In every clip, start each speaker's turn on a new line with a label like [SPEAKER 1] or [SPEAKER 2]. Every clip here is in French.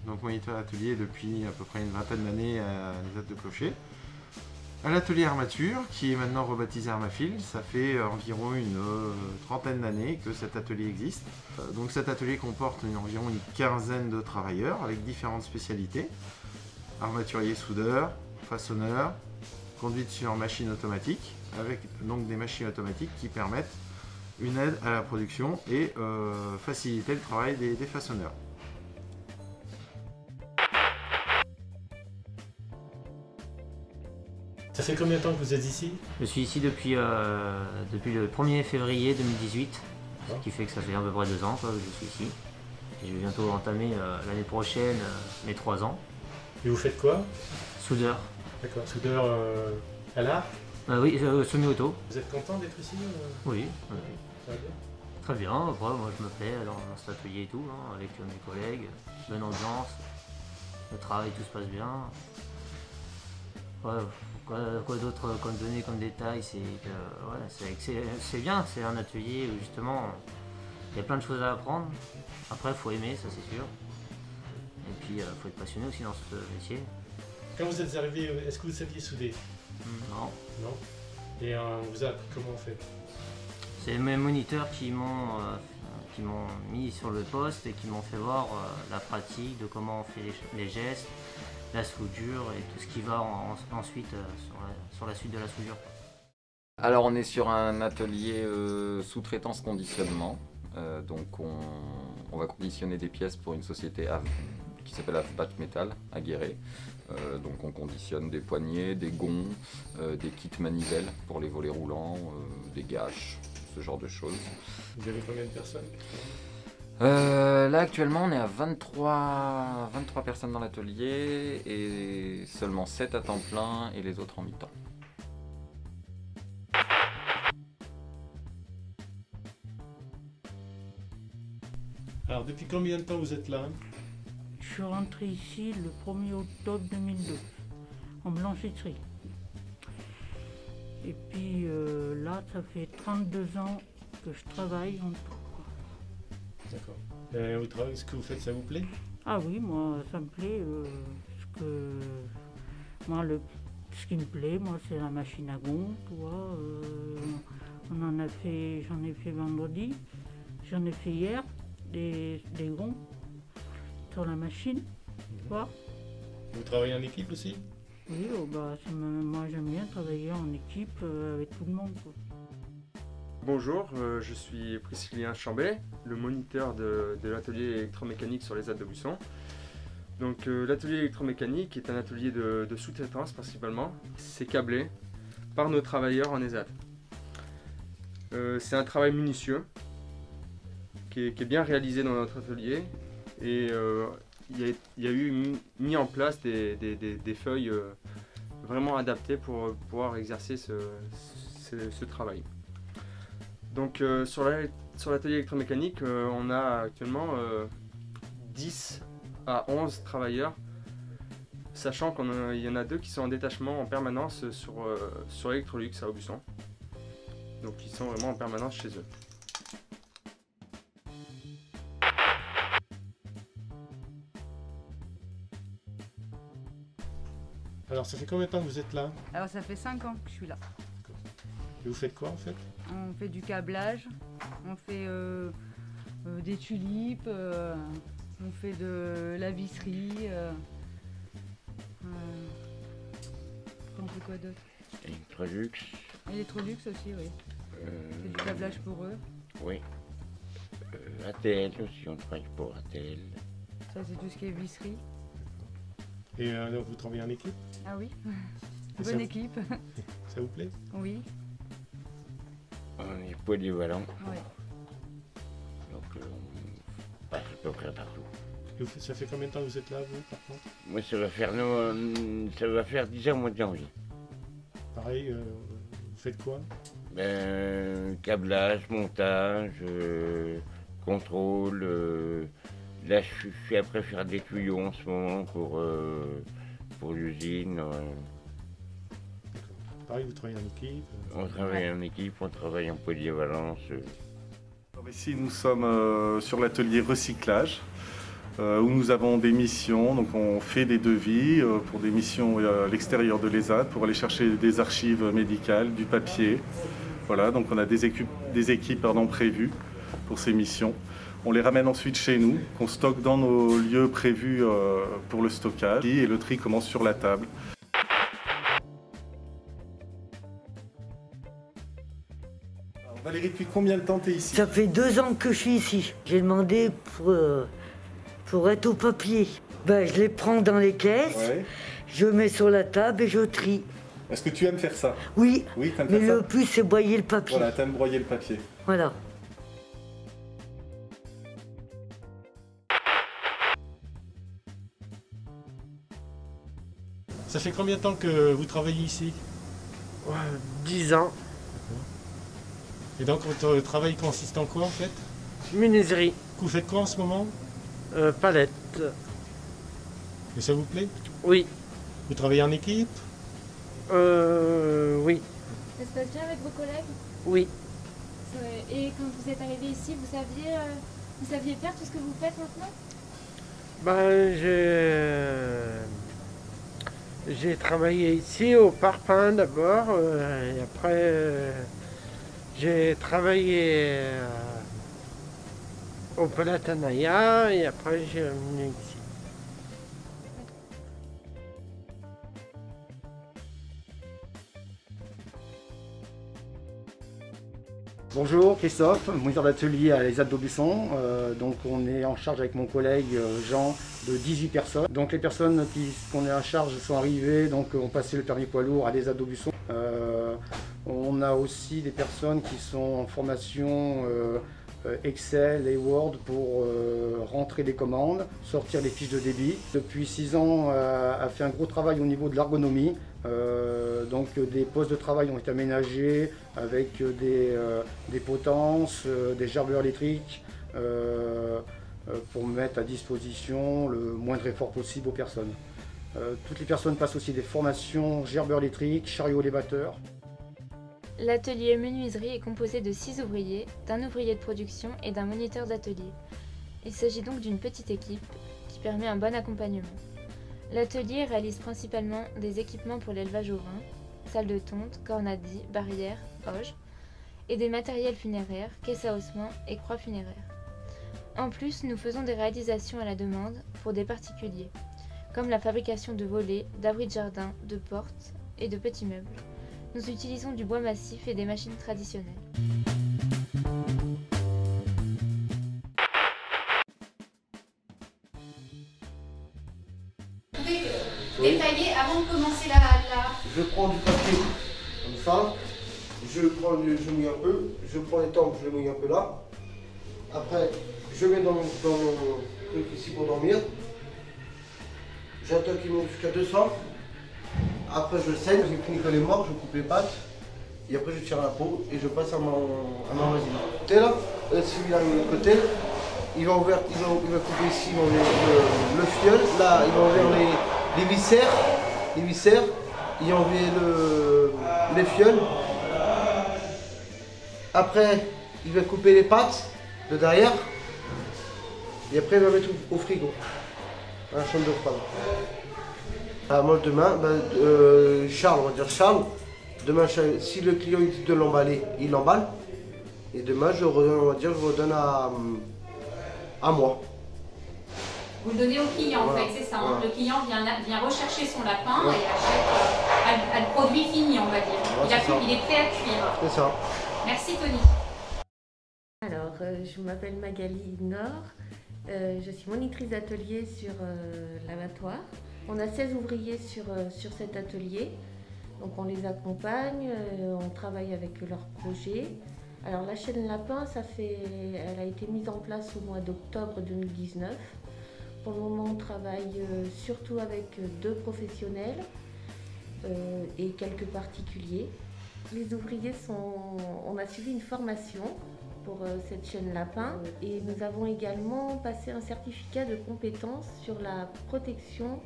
[SPEAKER 1] Donc moniteur atelier depuis à peu près une vingtaine d'années à l'ESAT de Clocher. À l'atelier armature, qui est maintenant rebaptisé Armafil, ça fait environ une trentaine d'années que cet atelier existe. Donc cet atelier comporte environ une quinzaine de travailleurs avec différentes spécialités. Armaturier soudeur, façonneur, conduite sur machine automatique, avec donc des machines automatiques qui permettent une aide à la production et faciliter le travail des façonneurs.
[SPEAKER 2] Ça fait combien de temps que vous êtes ici?
[SPEAKER 3] Je suis ici depuis le 1er février 2018, ce qui fait que ça fait à peu près 2 ans que je suis ici. Et je vais bientôt entamer l'année prochaine mes 3 ans.
[SPEAKER 2] Et vous faites quoi?
[SPEAKER 3] Soudeur.
[SPEAKER 2] D'accord, soudeur à l'art?
[SPEAKER 3] Oui, semi-auto.
[SPEAKER 2] Vous êtes content d'être ici?
[SPEAKER 3] Oui.
[SPEAKER 2] Ça va bien?
[SPEAKER 3] Très bien, après, moi je me plais dans cet atelier et tout, hein, avec mes collègues, bonne ambiance, le travail, tout se passe bien. Ouais, quoi d'autre comme données, comme détail, c'est que c'est bien, c'est un atelier où justement il y a plein de choses à apprendre. Après il faut aimer, ça c'est sûr. Et puis il faut être passionné aussi dans ce métier.
[SPEAKER 2] Quand vous êtes arrivé, est-ce que vous saviez souder?
[SPEAKER 3] Non.
[SPEAKER 2] Non. Et on vous a appris comment on fait?
[SPEAKER 3] C'est mes moniteurs qui m'ont mis sur le poste et qui m'ont fait voir la pratique de comment on fait les gestes, la soudure et tout ce qui va ensuite sur la suite de la soudure.
[SPEAKER 4] Alors on est sur un atelier sous-traitance conditionnement. Donc on va conditionner des pièces pour une société qui s'appelle Batch Metal à Guéret. Donc on conditionne des poignées, des gonds, des kits manivelles pour les volets roulants, des gâches, ce genre de choses.
[SPEAKER 2] Vous avez combien de personnes?
[SPEAKER 4] Là actuellement on est à 23 personnes dans l'atelier et seulement 7 à temps plein et les autres en mi-temps.
[SPEAKER 2] Alors depuis combien de temps vous êtes là?
[SPEAKER 5] Je suis rentrée ici le 1er octobre 2002 en blanchisserie. Et puis là ça fait 32 ans que je travaille en tout.
[SPEAKER 2] D'accord. Au travail, ce que vous faites, ça vous plaît?
[SPEAKER 5] Ah oui, moi ça me plaît. Ce qui me plaît, moi, c'est la machine à gonds, tu vois. J'en ai fait vendredi, j'en ai fait hier, des gonds sur la machine, tu vois.
[SPEAKER 2] Vous travaillez en équipe aussi?
[SPEAKER 5] Oui, moi j'aime bien travailler en équipe avec tout le monde, quoi.
[SPEAKER 6] Bonjour, je suis Priscillien Chambet, le moniteur de l'atelier électromécanique sur l'ESAT de Busson. Donc l'atelier électromécanique est un atelier de sous-traitance principalement. C'est câblé par nos travailleurs en ESAT. C'est un travail minutieux qui est bien réalisé dans notre atelier et il y a eu mis en place des feuilles vraiment adaptées pour pouvoir exercer ce travail. Donc sur l'atelier électromécanique, on a actuellement 10 à 11 travailleurs, sachant qu'il y en a 2 qui sont en détachement en permanence sur Electrolux à Aubusson. Donc ils sont vraiment en permanence chez eux.
[SPEAKER 2] Alors ça fait combien de temps que vous êtes là?
[SPEAKER 7] Alors ça fait 5 ans que je suis là.
[SPEAKER 2] Et vous faites quoi en fait?
[SPEAKER 7] On fait du câblage, on fait des tulipes, on fait de la visserie. On fait quoi d'autre?
[SPEAKER 8] Electrolux.
[SPEAKER 7] Electrolux aussi, oui. On fait du câblage pour eux.
[SPEAKER 8] Oui. ATL aussi, on travaille pour ATL.
[SPEAKER 7] Ça c'est tout ce qui est visserie.
[SPEAKER 2] Et alors vous travaillez en équipe?
[SPEAKER 7] Ah oui,
[SPEAKER 2] Et
[SPEAKER 7] bonne équipe.
[SPEAKER 2] Ça vous plaît?
[SPEAKER 7] Oui.
[SPEAKER 8] On est polyvalent.
[SPEAKER 7] Ouais.
[SPEAKER 8] Donc on passe à peu près partout.
[SPEAKER 2] Et ça fait combien de temps que vous êtes là, vous, par contre?
[SPEAKER 8] Moi, ça va faire 10 ans au mois de janvier.
[SPEAKER 2] Pareil, vous faites quoi?
[SPEAKER 8] Câblage, montage, contrôle, Là, je suis après faire des tuyaux en ce moment pour l'usine.
[SPEAKER 2] Pareil, vous travaillez en équipe.
[SPEAKER 8] On travaille en équipe, on travaille en polyvalence.
[SPEAKER 9] Alors ici, nous sommes sur l'atelier recyclage, où nous avons des missions. Donc on fait des devis pour des missions à l'extérieur de l'ESAD, pour aller chercher des archives médicales, du papier. Voilà, donc on a des équipes prévues pour ces missions. On les ramène ensuite chez nous, qu'on stocke dans nos lieux prévus pour le stockage. Et le tri commence sur la table. Alors, Valérie, depuis combien de temps tu es ici?
[SPEAKER 10] Ça fait 2 ans que je suis ici. J'ai demandé pour être au papier. Ben, je les prends dans les caisses,
[SPEAKER 9] Ouais.
[SPEAKER 10] je mets sur la table et je trie.
[SPEAKER 9] Est-ce que tu aimes faire ça?
[SPEAKER 10] Oui,
[SPEAKER 9] Oui, tu aimes
[SPEAKER 10] mais
[SPEAKER 9] faire
[SPEAKER 10] le
[SPEAKER 9] ça?
[SPEAKER 10] plus c'est broyer le papier.
[SPEAKER 9] Voilà, tu aimes broyer le papier.
[SPEAKER 10] Voilà.
[SPEAKER 2] Ça fait combien de temps que vous travaillez ici?
[SPEAKER 11] 10 ans,
[SPEAKER 2] Et donc votre travail consiste en quoi en fait?
[SPEAKER 11] menuiserie,
[SPEAKER 2] Vous faites quoi en ce moment?
[SPEAKER 11] palette.
[SPEAKER 2] Et ça vous plaît?
[SPEAKER 11] Oui,
[SPEAKER 2] Vous travaillez en équipe?
[SPEAKER 11] oui,
[SPEAKER 12] Ça se passe bien avec vos collègues?
[SPEAKER 11] oui.
[SPEAKER 12] Et quand vous êtes arrivé ici, vous saviez faire tout ce que vous faites maintenant?
[SPEAKER 11] Ben, j'ai travaillé ici au Parpaing d'abord, et après j'ai travaillé au Palatanaya, et après j'ai venu ici.
[SPEAKER 13] Bonjour, Christophe, moniteur d'atelier à l'ESAD d'Aubusson. Donc on est en charge avec mon collègue Jean de 18 personnes. Donc les personnes qu'on est en charge sont arrivées, donc ont passé le permis poids lourd à l'ESAD d'Aubusson. On a aussi des personnes qui sont en formation Excel et Word pour rentrer des commandes, sortir les fiches de débit. Depuis 6 ans, a fait un gros travail au niveau de l'ergonomie. Donc des postes de travail ont été aménagés avec des potences, des gerbeurs électriques pour mettre à disposition le moindre effort possible aux personnes. Toutes les personnes passent aussi des formations gerbeurs électriques, chariot élévateur.
[SPEAKER 12] L'atelier menuiserie est composé de 6 ouvriers, d'un ouvrier de production et d'un moniteur d'atelier. Il s'agit donc d'une petite équipe qui permet un bon accompagnement. L'atelier réalise principalement des équipements pour l'élevage ovin, salles de tonte, cornadis, barrières, auges, et des matériels funéraires, caisses à ossements et croix funéraires. En plus, nous faisons des réalisations à la demande pour des particuliers, comme la fabrication de volets, d'abris de jardin, de portes et de petits meubles. Nous utilisons du bois massif et des machines traditionnelles.
[SPEAKER 14] Vous pouvez détailler avant de commencer la...
[SPEAKER 15] Je prends du papier comme ça, je mouille un peu, je prends les temps, je mouille un peu là. Après, je mets dans mon truc ici pour dormir. J'attends qu'il monte jusqu'à 200. Après, je saigne, j'ai fini quand il est mort, je coupe les pattes. Et après, je tire la peau et je passe à ma résine. Côté là, celui-là de côté, il va couper ici, il va enlever le fiole. Là, il va enlever les viscères. Il va enlever les fioles. Après, il va couper les pattes de derrière. Et après, il va mettre au frigo, à la chambre de froide. Moi, demain, Charles, on va dire Charles. Demain, si le client il dit de l'emballer, il l'emballe. Et demain, je redonne à moi.
[SPEAKER 14] Vous le donnez au client,
[SPEAKER 15] Voilà.
[SPEAKER 14] en fait, c'est ça.
[SPEAKER 15] Voilà.
[SPEAKER 14] Hein. Le client vient rechercher son lapin et achète le produit fini, on va dire.
[SPEAKER 15] Voilà,
[SPEAKER 14] Il est prêt à cuire.
[SPEAKER 15] C'est ça.
[SPEAKER 14] Merci Tony.
[SPEAKER 16] Alors, je m'appelle Magali Nord. Je suis monitrice d'atelier sur l'abattoir. On a 16 ouvriers sur cet atelier. Donc on les accompagne, on travaille avec leurs projets. Alors la chaîne lapin, elle a été mise en place au mois d'octobre 2019. Pour le moment, on travaille surtout avec 2 professionnels et quelques particuliers. Les ouvriers on a suivi une formation pour cette chaîne lapin. Et nous avons également passé un certificat de compétence sur la protection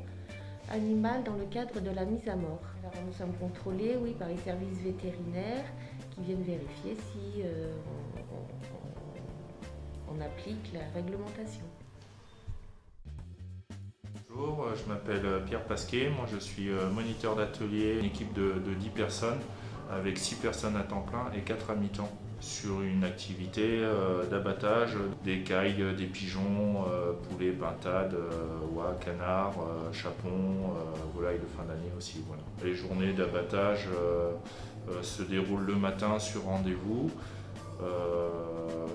[SPEAKER 16] animale dans le cadre de la mise à mort. Alors, nous sommes contrôlés, oui, par les services vétérinaires qui viennent vérifier si on applique la réglementation.
[SPEAKER 17] Bonjour, je m'appelle Pierre Pasquet, moi je suis moniteur d'atelier, une équipe de 10 personnes avec 6 personnes à temps plein et 4 à mi-temps sur une activité d'abattage des cailles, des pigeons, poulets, pintades, oies, canards, chapons, volailles de fin d'année aussi. Voilà. Les journées d'abattage se déroulent le matin sur rendez-vous.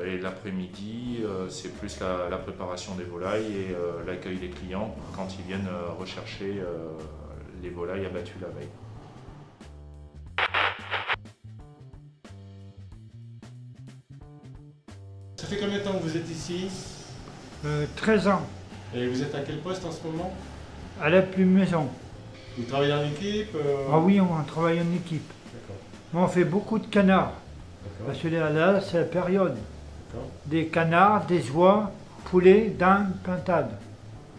[SPEAKER 17] Et l'après-midi, c'est plus la préparation des volailles et l'accueil des clients quand ils viennent rechercher les volailles abattues la veille.
[SPEAKER 2] Ça fait combien de temps que vous êtes ici?
[SPEAKER 18] 13 ans.
[SPEAKER 2] Et vous êtes à quel poste en ce moment?
[SPEAKER 18] À la plumaison.
[SPEAKER 2] Vous travaillez en équipe
[SPEAKER 18] Ah oui, on travaille en équipe. On fait beaucoup de canards. Parce que là, c'est la période. Des canards, des oies, poulets, dindes, pintades.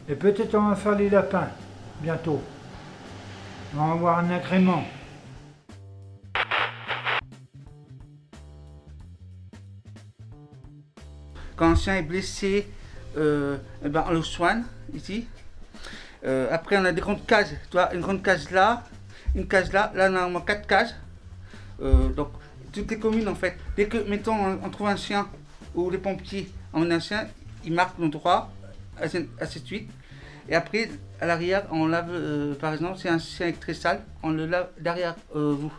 [SPEAKER 18] Et peut-être on va faire les lapins, bientôt. On va avoir un agrément.
[SPEAKER 19] Quand un chien est blessé, eh ben on le soigne, ici. Après, on a des grandes cages. Tu vois, une grande cage là, une cage là. Là, on a au moins 4 cages. Donc, toutes les communes, en fait, dès que, mettons, on trouve un chien, ou les pompiers emmènent un chien, ils marquent l'endroit, ainsi de suite. Et après, à l'arrière, on lave, par exemple, si un chien est très sale, on le lave derrière vous.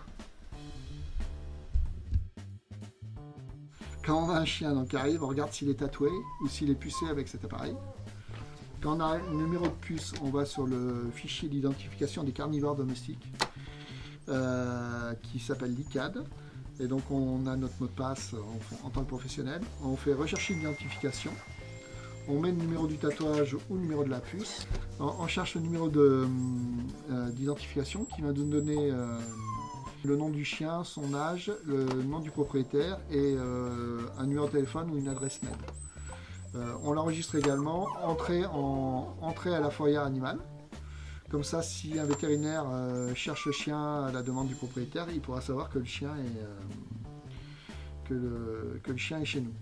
[SPEAKER 20] Quand on a un chien donc, qui arrive, on regarde s'il est tatoué ou s'il est pucé avec cet appareil. Quand on a un numéro de puce, on va sur le fichier d'identification des carnivores domestiques qui s'appelle l'ICAD. Et donc on a notre mot de passe en tant que professionnel. On fait rechercher l'identification. On met le numéro du tatouage ou le numéro de la puce. On cherche le numéro d'identification qui va nous donner le nom du chien, son âge, le nom du propriétaire et un numéro de téléphone ou une adresse mail. On l'enregistre également, entrée à la fourrière animale. Comme ça, si un vétérinaire cherche le chien à la demande du propriétaire, il pourra savoir que le chien est chez nous.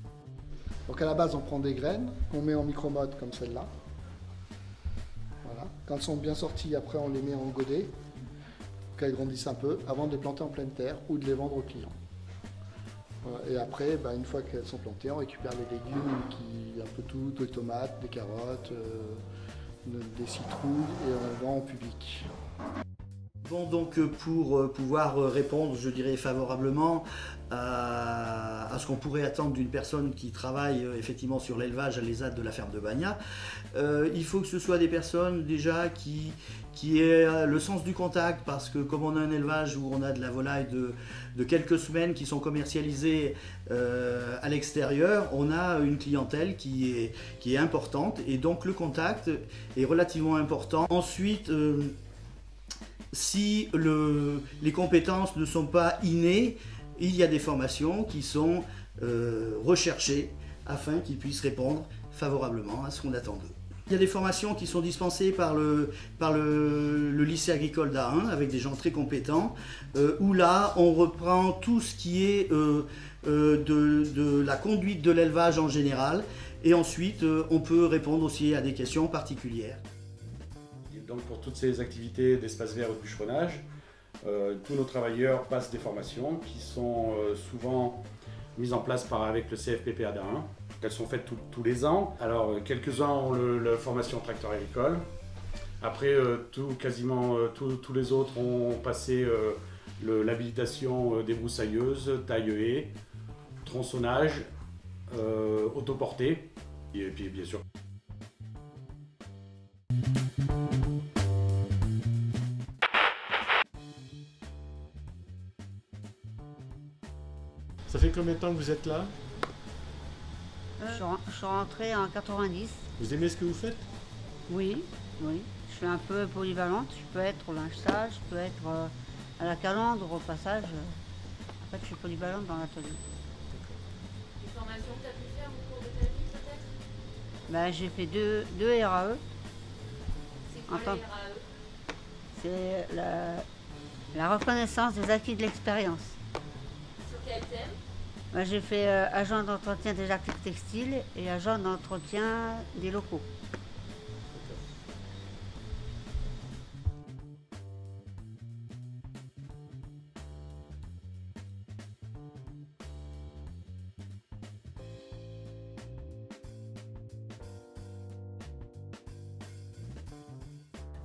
[SPEAKER 20] Donc à la base, on prend des graines qu'on met en micro-mode comme celle-là. Voilà. Quand elles sont bien sorties, après on les met en godet, qu'elles grandissent un peu, avant de les planter en pleine terre ou de les vendre aux clients. Voilà. Et après, une fois qu'elles sont plantées, on récupère les légumes, un peu tout, des tomates, des carottes, des citrouilles et on vend en public.
[SPEAKER 21] Bon, donc pour pouvoir répondre, je dirais favorablement à ce qu'on pourrait attendre d'une personne qui travaille effectivement sur l'élevage à l'ESAT de la ferme de Bagna, il faut que ce soit des personnes déjà qui aient le sens du contact, parce que comme on a un élevage où on a de la volaille de quelques semaines qui sont commercialisées à l'extérieur, on a une clientèle qui est importante et donc le contact est relativement important. Ensuite, si les compétences ne sont pas innées, il y a des formations qui sont recherchées afin qu'ils puissent répondre favorablement à ce qu'on attend d'eux. Il y a des formations qui sont dispensées par le lycée agricole d'Ahin avec des gens très compétents, où là on reprend tout ce qui est de la conduite de l'élevage en général, et ensuite on peut répondre aussi à des questions particulières.
[SPEAKER 22] Donc pour toutes ces activités d'espace vert et de bûcheronnage, tous nos travailleurs passent des formations qui sont souvent mises en place avec le CFPPA d'Ahin. Elles sont faites tous les ans. Alors quelques-uns ont la formation tracteur agricole. Après, quasiment tous les autres ont passé l'habilitation débroussailleuse, taille-haie, tronçonnage, autoportée, et puis bien sûr.
[SPEAKER 2] Ça fait combien de temps que vous êtes là?
[SPEAKER 23] Je suis rentrée en 90.
[SPEAKER 2] Vous aimez ce que vous faites?
[SPEAKER 23] Oui, oui. Je suis un peu polyvalente. Je peux être au linge sale, je peux être à la calandre au passage. En fait, je suis polyvalente dans l'atelier.
[SPEAKER 12] formation que tu as pu faire au cours de ta vie peut-être?
[SPEAKER 23] Ben, j'ai fait deux RAE.
[SPEAKER 12] C'est quoi les RAE?
[SPEAKER 23] C'est la reconnaissance des acquis de l'expérience.
[SPEAKER 12] Sur quel thème?
[SPEAKER 23] Ben, j'ai fait agent d'entretien des articles textiles et agent d'entretien des locaux.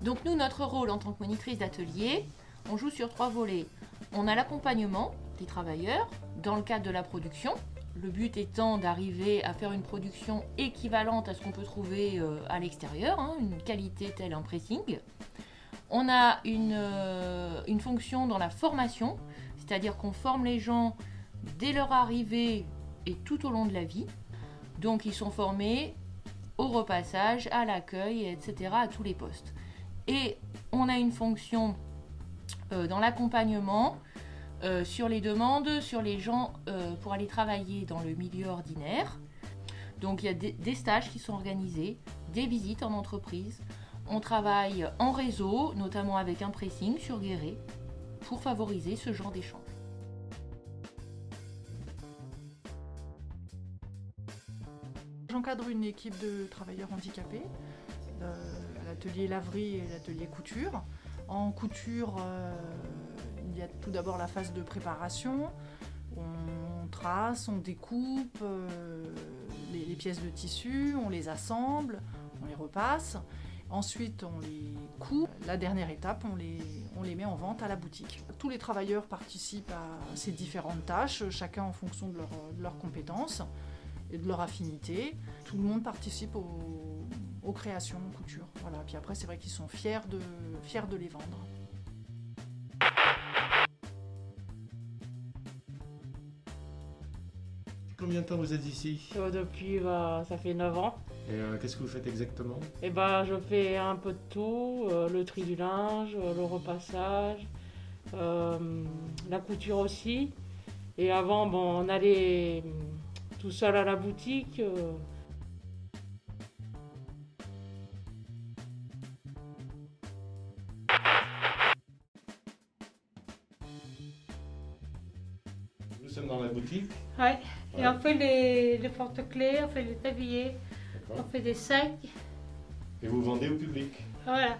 [SPEAKER 1] Donc nous, notre rôle en tant que monitrice d'atelier, on joue sur 3 volets. On a l'accompagnement des travailleurs dans le cadre de la production, le but étant d'arriver à faire une production équivalente à ce qu'on peut trouver à l'extérieur, hein, une qualité telle un pressing. On a une fonction dans la formation, c'est-à-dire qu'on forme les gens dès leur arrivée et tout au long de la vie. Donc ils sont formés au repassage, à l'accueil, etc., à tous les postes. Et on a une fonction dans l'accompagnement sur les demandes, sur les gens pour aller travailler dans le milieu ordinaire. Donc il y a des stages qui sont organisés, des visites en entreprise. On travaille en réseau, notamment avec un pressing sur Guéret, pour favoriser ce genre d'échange.
[SPEAKER 3] J'encadre une équipe de travailleurs handicapés, l'atelier laverie et l'atelier couture. En couture, il y a tout d'abord la phase de préparation. On trace, on découpe les pièces de tissu, on les assemble, on les repasse. Ensuite, on les coud. La dernière étape, on les met en vente à la boutique. Tous les travailleurs participent à ces différentes tâches, chacun en fonction de leurs compétences et de leur affinité. Tout le monde participe aux créations en couture. Voilà. Puis après, c'est vrai qu'ils sont fiers de les vendre.
[SPEAKER 2] Combien de temps vous êtes ici?
[SPEAKER 5] Depuis, ça fait 9 ans.
[SPEAKER 2] Et qu'est-ce que vous faites exactement?
[SPEAKER 5] Et je fais un peu de tout, le tri du linge, le repassage, la couture aussi. Et avant, on allait tout seul à la boutique.
[SPEAKER 2] Nous sommes dans la boutique.
[SPEAKER 4] Ouais. Et on fait les porte-clés, on fait les tabliers, on fait des sacs.
[SPEAKER 2] Et vous vendez au public?
[SPEAKER 4] Voilà.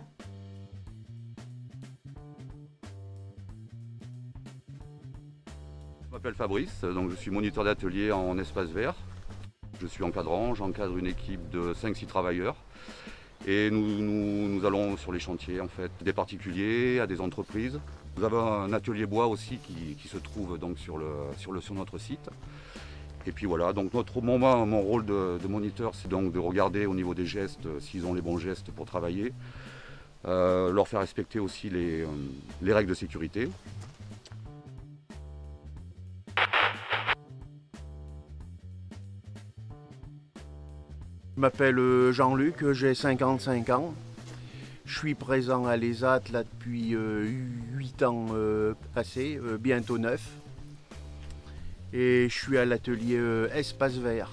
[SPEAKER 24] Je m'appelle Fabrice, donc je suis moniteur d'atelier en espace vert. Je suis encadrant, j'encadre une équipe de 5-6 travailleurs. Et nous allons sur les chantiers, en fait, des particuliers à des entreprises. Nous avons un atelier bois aussi qui se trouve donc sur notre site. Et puis voilà, donc mon rôle de moniteur, c'est donc de regarder au niveau des gestes, s'ils ont les bons gestes pour travailler, leur faire respecter aussi les règles de sécurité.
[SPEAKER 25] Je m'appelle Jean-Luc, j'ai 55 ans. Je suis présent à l'ESAT là depuis 8 ans passés, bientôt 9. Et je suis à l'atelier Espace Vert.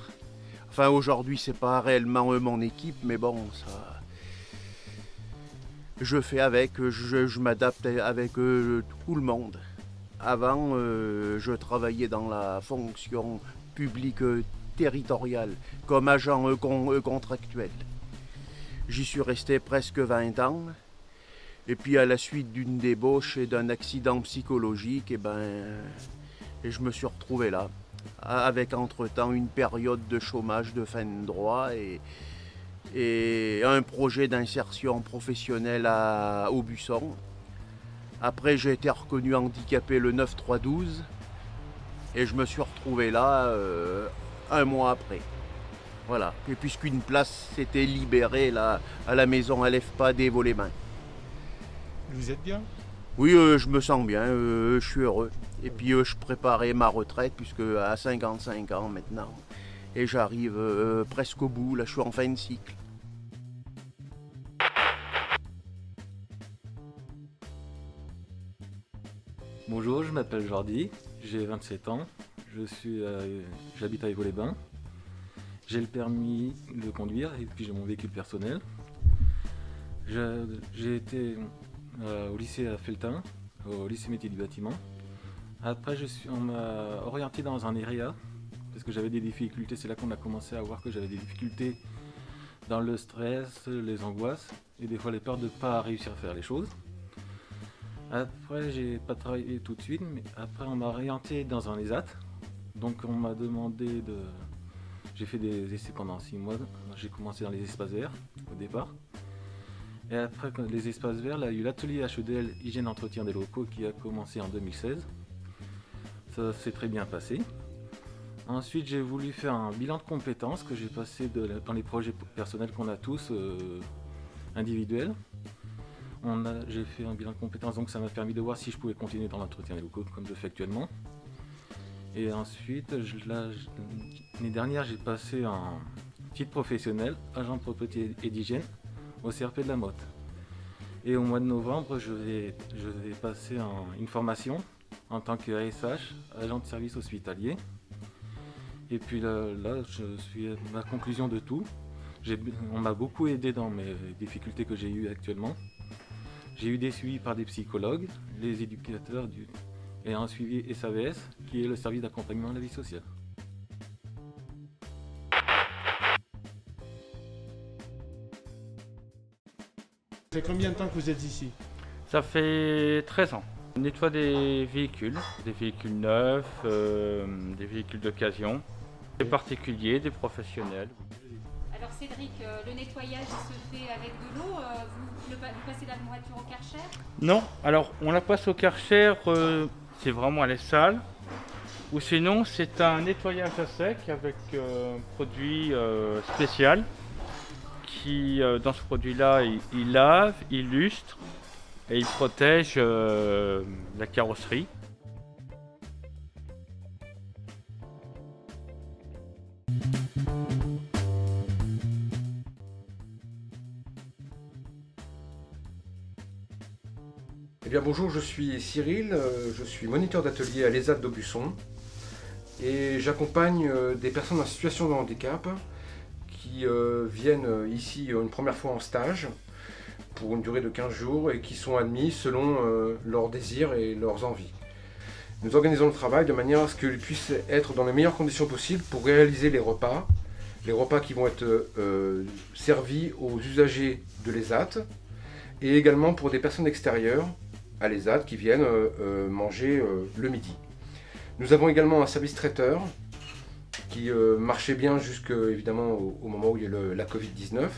[SPEAKER 25] Enfin aujourd'hui c'est pas réellement mon équipe, mais bon, ça. Je fais avec, je m'adapte avec tout le monde. Avant, je travaillais dans la fonction publique territoriale, comme agent contractuel. J'y suis resté presque 20 ans. Et puis à la suite d'une débauche et d'un accident psychologique, et je me suis retrouvé là, avec entre-temps une période de chômage de fin de droit et un projet d'insertion professionnelle à Aubusson. Après, j'ai été reconnu handicapé le 9-3-12 et je me suis retrouvé là un mois après. Voilà. Et puisqu'une place s'était libérée là, à la maison à l'EFPAD et Vaux-les-Bains.
[SPEAKER 2] Vous êtes bien?
[SPEAKER 25] Oui, je me sens bien, je suis heureux. Et puis je préparais ma retraite, puisque à 55 ans maintenant. Et j'arrive presque au bout, là je suis en fin de cycle.
[SPEAKER 26] Bonjour, je m'appelle Jordi, j'ai 27 ans, j'habite à Vaux-les-Bains.
[SPEAKER 6] J'ai le permis de conduire et puis j'ai mon véhicule personnel. J'ai été au lycée à Felletin, au lycée métier du bâtiment. Après, on m'a orienté dans un EREA parce que j'avais des difficultés. C'est là qu'on a commencé à voir que j'avais des difficultés dans le stress, les angoisses et des fois les peurs de ne pas réussir à faire les choses. Après, j'ai pas travaillé tout de suite, mais après on m'a orienté dans un ESAT. Donc on m'a demandé de... J'ai fait des essais pendant 6 mois. J'ai commencé dans les espaces verts au départ. Et après les espaces verts, là, il y a eu l'atelier HEDL Hygiène Entretien des locaux qui a commencé en 2016. Ça s'est très bien passé. Ensuite, j'ai voulu faire un bilan de compétences que j'ai passé dans les projets personnels qu'on a tous individuels. J'ai fait un bilan de compétences, donc ça m'a permis de voir si je pouvais continuer dans l'entretien des locaux comme je fais actuellement. Et ensuite, l'année dernière, j'ai passé un titre professionnel, agent de propreté et d'hygiène, au CRP de la Motte. Et au mois de novembre, je vais passer une formation en tant que ASH, agent de service hospitalier. Et puis là, je suis à ma conclusion de tout. On m'a beaucoup aidé dans mes difficultés que j'ai eues actuellement. J'ai eu des suivis par des psychologues, les éducateurs et un suivi SAVS, qui est le service d'accompagnement à la vie sociale.
[SPEAKER 2] Ça fait combien de temps que vous êtes ici?
[SPEAKER 7] Ça fait 13 ans. On nettoie des véhicules neufs, des véhicules d'occasion, des particuliers, des professionnels.
[SPEAKER 14] Alors Cédric, le nettoyage se fait avec de l'eau, vous passez la voiture au Karcher?
[SPEAKER 7] Non, alors on la passe au Karcher, c'est vraiment à la salle. Ou sinon c'est un nettoyage à sec avec un produit spécial qui, dans ce produit-là, il lave, il lustre et il protège la carrosserie.
[SPEAKER 8] Eh bien bonjour, je suis Cyril, je suis moniteur d'atelier à l'ESAT d'Aubusson et j'accompagne des personnes en situation de handicap qui viennent ici une première fois en stage pour une durée de 15 jours et qui sont admis selon leurs désirs et leurs envies. Nous organisons le travail de manière à ce qu'ils puissent être dans les meilleures conditions possibles pour réaliser les repas qui vont être servis aux usagers de l'ESAT et également pour des personnes extérieures à l'ESAT qui viennent manger le midi. Nous avons également un service traiteur qui marchait bien jusqu'évidemment au moment où il y a la Covid-19.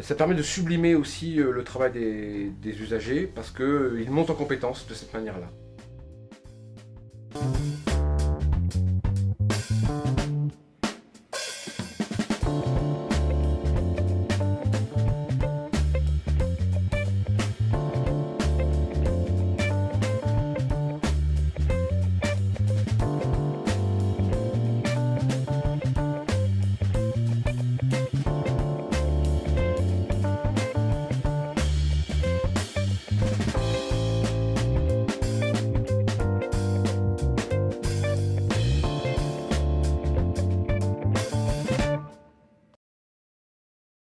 [SPEAKER 8] Ça permet de sublimer aussi le travail des usagers parce qu'ils montent en compétence de cette manière-là.